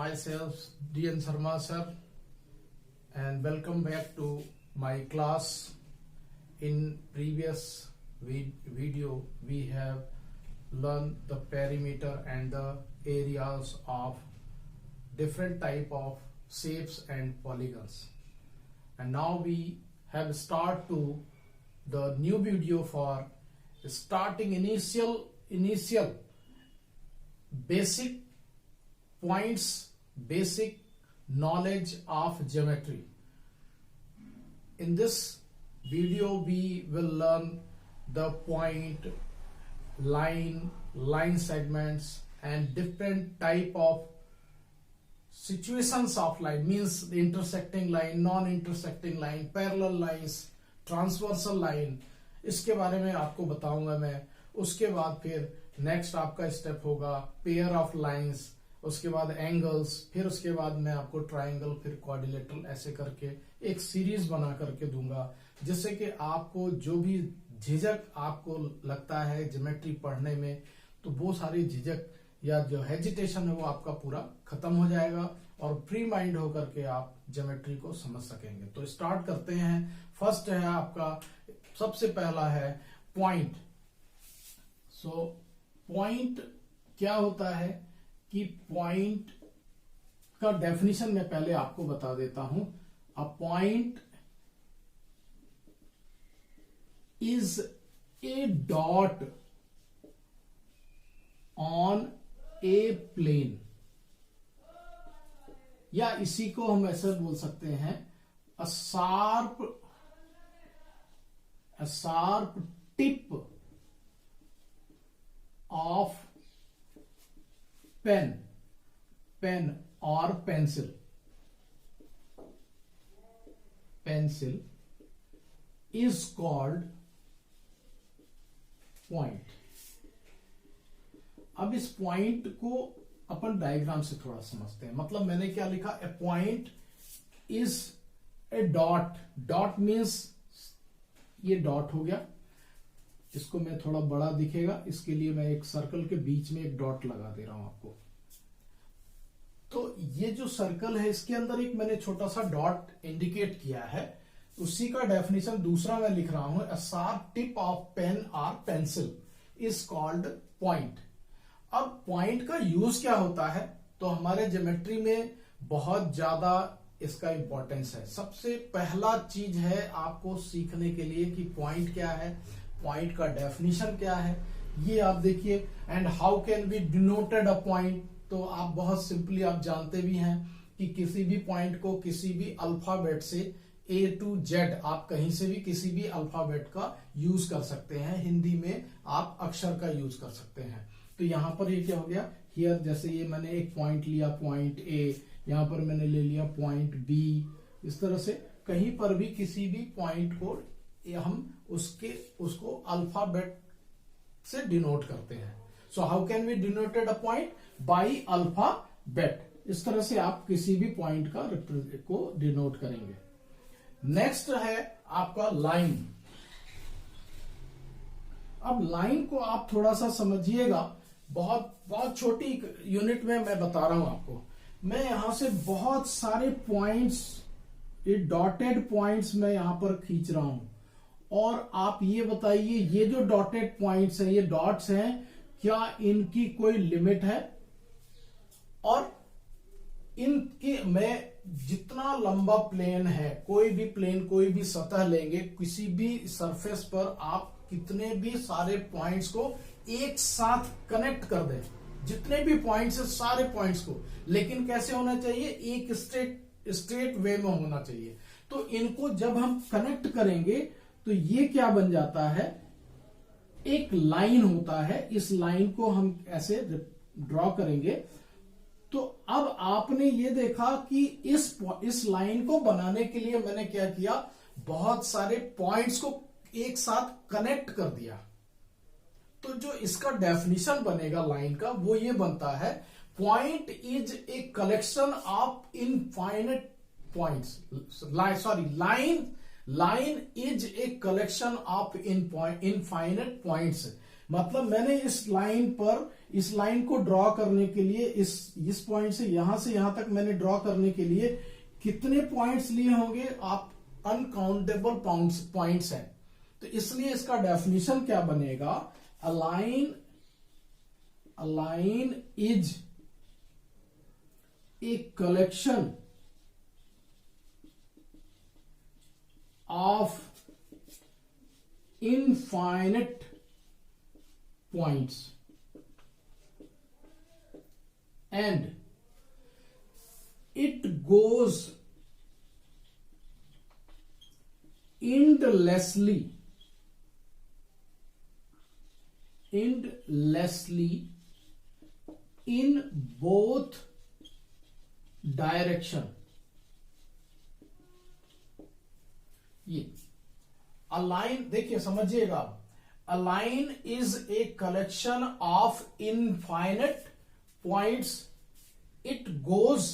myself DN Sharma sir, and welcome back to my class. In previous video we have learned the perimeter and the areas of different type of shapes and polygons, and now we have start to the new video for starting initial basic points, basic knowledge of geometry. In this video we will learn the point, line segments and different type of situations of line, means the intersecting line, non-intersecting line, parallel lines, transversal line, इसके बारे में आपको बताऊंगा मैं. उसके बाद फिर next आपका स्टेप होगा पेयर ऑफ लाइंस, उसके बाद एंगल्स, फिर उसके बाद मैं आपको ट्रायंगल, फिर क्वाड्रिलेटरल, ऐसे करके एक सीरीज बना करके दूंगा, जिससे कि आपको जो भी झिझक आपको लगता है ज्योमेट्री पढ़ने में, तो वो सारी झिझक या जो हेजिटेशन है वो आपका पूरा खत्म हो जाएगा और फ्री माइंड होकर के आप ज्योमेट्री को समझ सकेंगे. तो स्टार्ट करते हैं. फर्स्ट है आपका, सबसे पहला है पॉइंट. सो पॉइंट क्या होता है कि पॉइंट का डेफिनेशन मैं पहले आपको बता देता हूं. A point is A dot on a plane, या इसी को हम ऐसे बोल सकते हैं a sharp tip of pen और पेंसिल इज कॉल्ड पॉइंट. अब इस पॉइंट को अपन डायग्राम से थोड़ा समझते हैं. मतलब मैंने क्या लिखा, A point is A dot means ये डॉट हो गया, इसको मैं थोड़ा बड़ा दिखेगा इसके लिए मैं एक सर्कल के बीच में एक डॉट लगा दे रहा हूं आपको. तो ये जो सर्कल है इसके अंदर एक मैंने छोटा सा डॉट इंडिकेट किया है, उसी का डेफिनेशन दूसरा मैं लिख रहा हूं, a sharp tip of pen और पेंसिल इज कॉल्ड पॉइंट. अब पॉइंट का यूज क्या होता है, तो हमारे ज्योमेट्री में बहुत ज्यादा इसका इंपॉर्टेंस है. सबसे पहला चीज है आपको सीखने के लिए कि पॉइंट क्या है, पॉइंट का डेफिनेशन क्या है, ये आप देखिए. And how can be denoted a point, तो आप बहुत सिंपली आप जानते भी हैं कि किसी भी पॉइंट को किसी भी अल्फाबेट से A to Z आप कहीं से भी किसी भी अल्फाबेट का यूज कर सकते हैं. हिंदी में आप अक्षर का यूज कर सकते हैं. तो यहां पर ये क्या हो गया, हियर जैसे ये मैंने एक पॉइंट लिया, पॉइंट A, यहां पर मैंने ले लिया पॉइंट B. इस तरह से कहीं पर भी किसी भी पॉइंट को हम उसको अल्फाबेट से डिनोट करते हैं. So how can we denoted a point, by alphabet. इस तरह से आप किसी भी पॉइंट को डिनोट करेंगे. नेक्स्ट है आपका लाइन. अब लाइन को आप थोड़ा सा समझिएगा, बहुत छोटी यूनिट में मैं बता रहा हूं आपको. मैं यहां से बहुत सारे पॉइंट्स, ये डॉटेड पॉइंट्स मैं यहां पर खींच रहा हूं, और आप ये बताइए ये जो डॉटेड पॉइंट्स हैं, ये डॉट्स हैं, क्या इनकी कोई लिमिट है, और इनकी मैं जितना लंबा प्लेन है, कोई भी प्लेन, कोई भी सतह लेंगे, किसी भी सरफेस पर आप कितने भी सारे पॉइंट्स को एक साथ कनेक्ट कर दें, जितने भी पॉइंट्स है सारे पॉइंट्स को, लेकिन कैसे होना चाहिए, एक स्ट्रेट वे में होना चाहिए. तो इनको जब हम कनेक्ट करेंगे तो ये क्या बन जाता है, एक लाइन होता है. इस लाइन को हम ऐसे ड्रॉ करेंगे. तो अब आपने ये देखा कि इस लाइन को बनाने के लिए मैंने क्या किया, बहुत सारे पॉइंट्स को एक साथ कनेक्ट कर दिया. तो जो इसका डेफिनेशन बनेगा लाइन का, वो ये बनता है, point is a collection of infinite points. Line is a collection of infinite points. मतलब मैंने इस लाइन पर, इस लाइन को ड्रॉ करने के लिए इस पॉइंट से यहां तक मैंने ड्रॉ करने के लिए कितने पॉइंट्स लिए होंगे? आप अनकाउंटेबल पॉइंट्स हैं। तो इसलिए इसका डेफिनेशन क्या बनेगा? अ line is a collection of infinite points and it goes endlessly in both direction। ये अलाइन, देखिए समझिएगा, A line is a collection of infinite points. It goes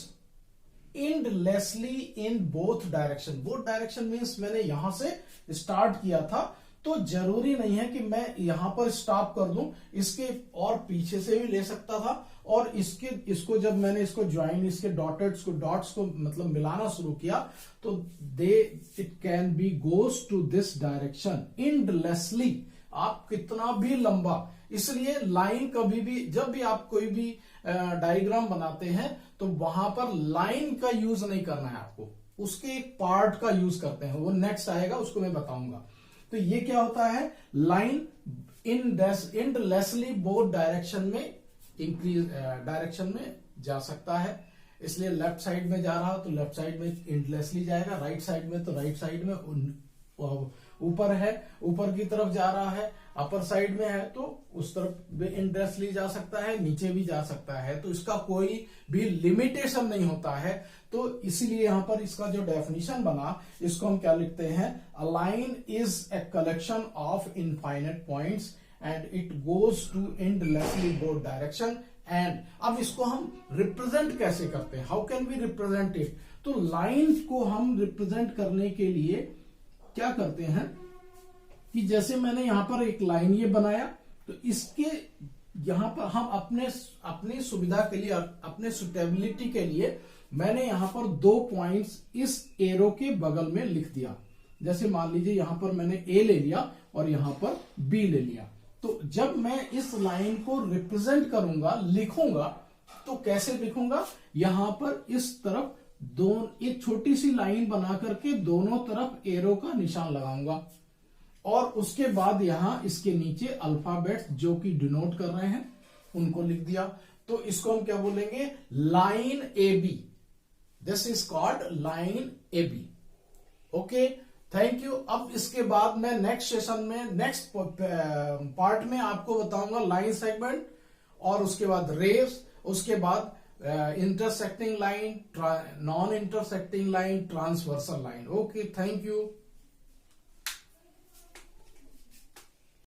endlessly in both direction। both direction means मैंने यहां से start किया था, तो जरूरी नहीं है कि मैं यहां पर स्टॉप कर दूं, इसके और पीछे से भी ले सकता था। और इसको जब मैंने इसको ज्वाइन, इसके डॉट्स को मतलब मिलाना शुरू किया, तो it can be goes to this direction endlessly. आप कितना भी लंबा, इसलिए लाइन कभी भी, जब भी आप कोई भी डायग्राम बनाते हैं तो वहां पर लाइन का यूज नहीं करना है आपको, उसके एक पार्ट का यूज करते हैं। वो नेक्स्ट आएगा, उसको मैं बताऊंगा। तो ये क्या होता है? लाइन एंडलेसली बोथ डायरेक्शन में इंक्रीज डायरेक्शन में जा सकता है। इसलिए लेफ्ट साइड में जा रहा तो लेफ्ट साइड में एंडलेसली जाएगा, राइट साइड में तो राइट साइड में, ऊपर है ऊपर की तरफ जा रहा है, अपर साइड में है तो उस तरफ भी एंडलेसली जा सकता है, नीचे भी जा सकता है। तो इसका कोई भी लिमिटेशन नहीं होता है। तो इसीलिए यहां पर इसका जो डेफिनेशन बना, इसको हम क्या लिखते हैं? A line is a collection of infinite points and it goes to endlessly both direction. And अब इसको हम रिप्रेजेंट कैसे करते हैं? How can we represent it? तो लाइन को हम रिप्रेजेंट करने के लिए क्या करते हैं कि जैसे मैंने यहां पर एक लाइन ये बनाया, तो इसके यहां पर हम अपनी सुविधा के लिए, अपने सुटेबिलिटी के लिए मैंने यहां पर 2 पॉइंट्स इस एरो के बगल में लिख दिया। जैसे मान लीजिए यहां पर मैंने ए ले लिया और यहां पर बी ले लिया। तो जब मैं इस लाइन को रिप्रेजेंट करूंगा, लिखूंगा, तो कैसे लिखूंगा? यहां पर इस तरफ एक छोटी सी लाइन बना करके दोनों तरफ एरो का निशान लगाऊंगा, और उसके बाद यहां इसके नीचे अल्फाबेट्स जो कि डिनोट कर रहे हैं उनको लिख दिया। तो इसको हम क्या बोलेंगे? Line A B. This is called line A B. Okay, thank you. अब इसके बाद मैं नेक्स्ट सेशन में, नेक्स्ट पार्ट में आपको बताऊंगा लाइन सेगमेंट, और उसके बाद रेस, उसके बाद intersecting line, non intersecting line, transversal line. Okay, thank you.